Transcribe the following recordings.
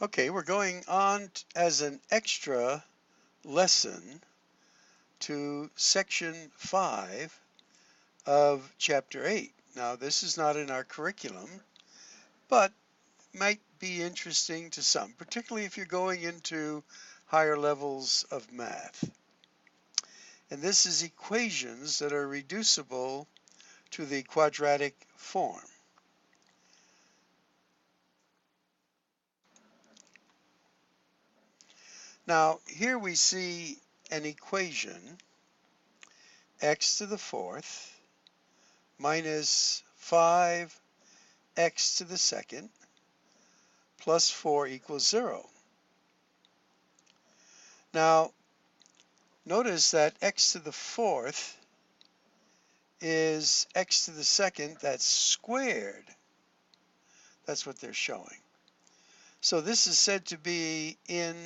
Okay, we're going on as an extra lesson to section 5 of chapter 8. Now, this is not in our curriculum, but might be interesting to some, particularly if you're going into higher levels of math. And this is equations that are reducible to the quadratic form. Now, here we see an equation, x to the fourth minus 5x to the second plus 4 equals 0. Now, notice that x to the fourth is x to the second, that's squared. That's what they're showing. So this is said to be in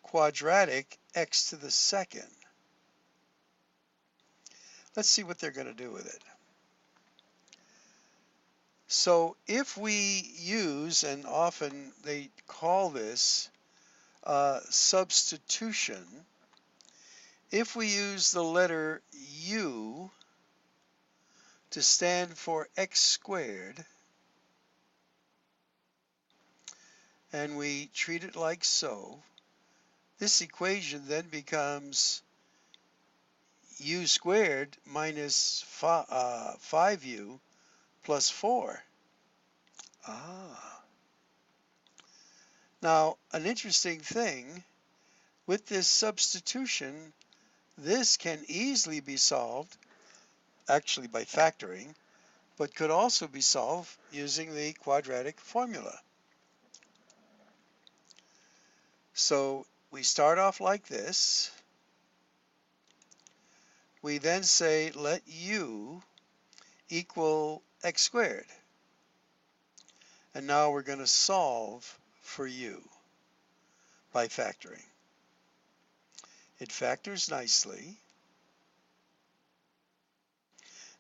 quadratic x to the second. Let's see what they're going to do with it. So if we use, and often they call this substitution, if we use the letter u to stand for x squared, and we treat it like so, this equation then becomes u squared minus 5u plus 4. Now, an interesting thing, with this substitution, this can easily be solved, actually by factoring, but could also be solved using the quadratic formula. So we start off like this. We then say let u equal x squared. And now we're going to solve for u by factoring. It factors nicely.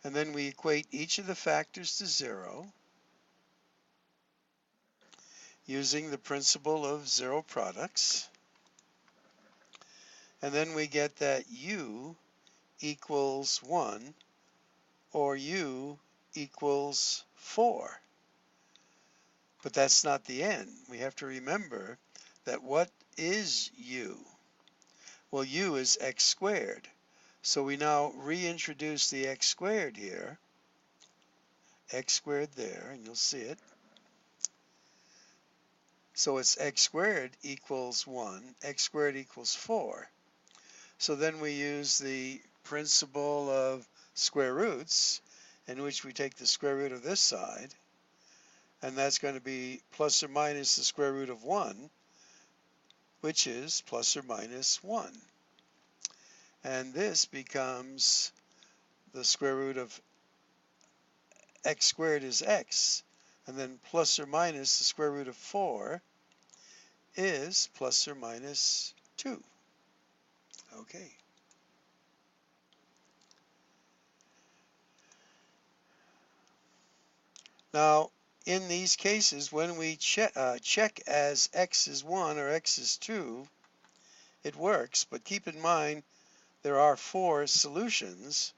And then we equate each of the factors to 0 using the principle of zero products. And then we get that u equals 1 or u equals 4. But that's not the end. We have to remember that what is u? Well, u is x squared. So we now reintroduce the x squared here. X squared there, and you'll see it. So it's x squared equals 1, x squared equals 4. So then we use the principle of square roots, in which we take the square root of this side, and that's going to be plus or minus the square root of 1, which is plus or minus 1. And this becomes the square root of x squared is x, and then plus or minus the square root of 4 is plus or minus 2. Okay. Now, in these cases, when we check as x is 1 or x is 2, it works, but keep in mind there are 4 solutions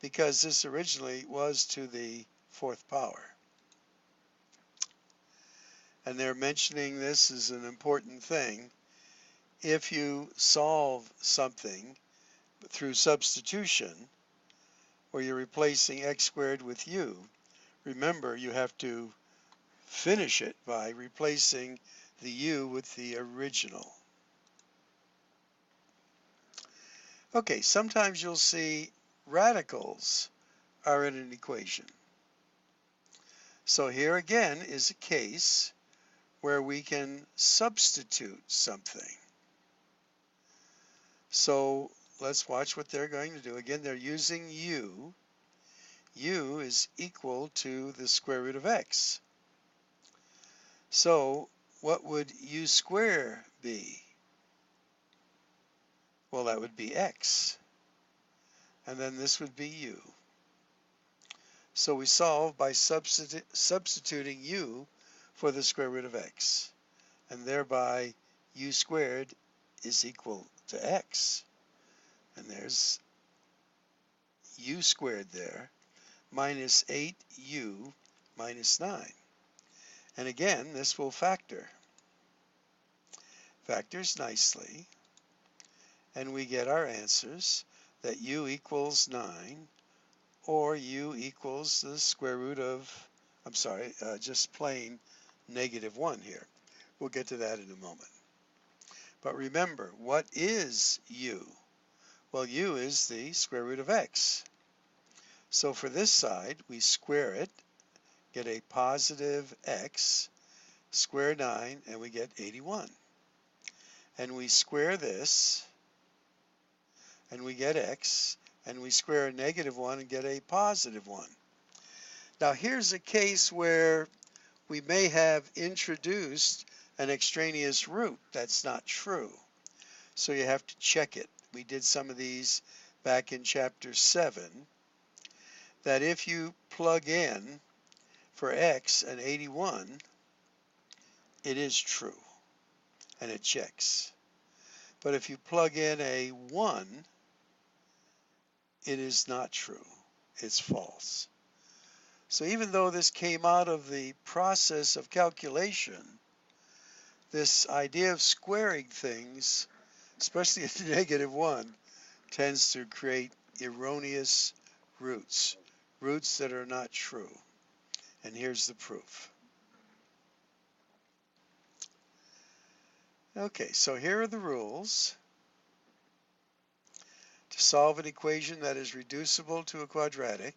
because this originally was to the 4th power. And they're mentioning this as an important thing. If you solve something through substitution, where you're replacing x squared with u, remember you have to finish it by replacing the u with the original. Okay, sometimes you'll see radicals are in an equation. So here again is a case where we can substitute something. So let's watch what they're going to do. Again, they're using u. U is equal to the square root of x. So what would u squared be? Well, that would be x. And then this would be u. So we solve by substituting u for the square root of x. and thereby u squared is equal to x. And there's u squared there, minus 8u minus 9. And again, this will factor. Factors nicely, and we get our answers that u equals 9, or u equals the square root of, just plain -1 here. We'll get to that in a moment. But remember, what is u? Well, u is the square root of x. So for this side, we square it, get a positive x, square 9, and we get 81. And we square this, and we get x, and we square a -1 and get a positive 1. Now here's a case where we may have introduced an extraneous root. That's not true. So you have to check it. We did some of these back in chapter 7, that if you plug in for x an 81, it is true, and it checks. But if you plug in a 1, it is not true. It's false. So even though this came out of the process of calculation, this idea of squaring things, especially at -1, tends to create erroneous roots, roots that are not true. And here's the proof. Okay, so here are the rules. To solve an equation that is reducible to a quadratic,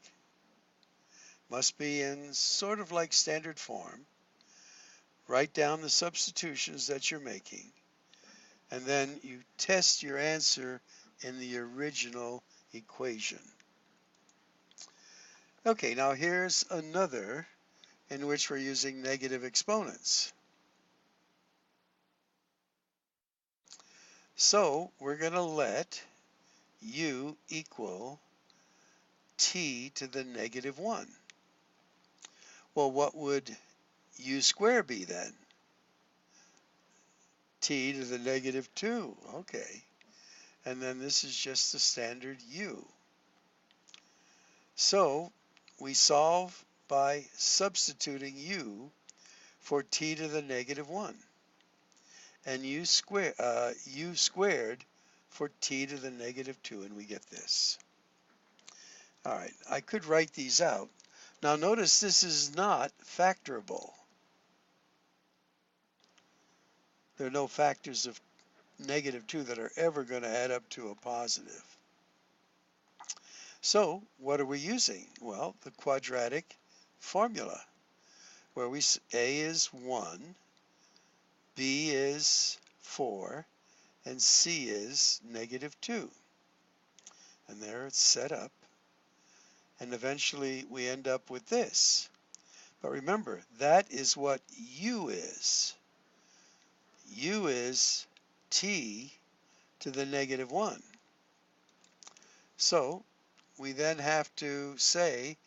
must be in sort of like standard form. Write down the substitutions that you're making, and then you test your answer in the original equation. Okay, now here's another in which we're using negative exponents. So we're going to let u equal t to the -1. Well, what would u squared be then? T to the -2. Okay. And then this is just the standard u. So we solve by substituting u for t to the -1, and u squared for t to the -2, and we get this. All right, I could write these out. Now notice this is not factorable. There are no factors of -2 that are ever going to add up to a positive. So what are we using? Well, the quadratic formula, where a is 1, b is 4, and c is -2. And there it's set up. And eventually we end up with this. But remember, that is what u is. U is t to the -1. So we then have to say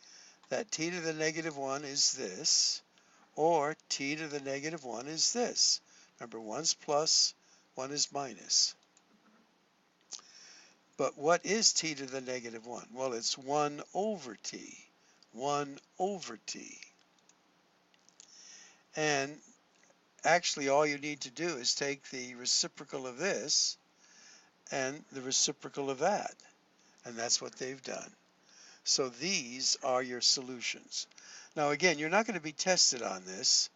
that t to the -1 is this, or t to the -1 is this. Remember, 1's plus, 1 is minus. But what is t to the -1? Well, it's 1 over t. 1 over t. And actually, all you need to do is take the reciprocal of this and the reciprocal of that. And that's what they've done. So these are your solutions. Now again, you're not going to be tested on this.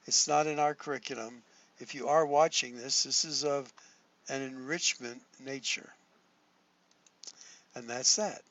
It's not in our curriculum. If you are watching this, this is of an enrichment nature. And that's that.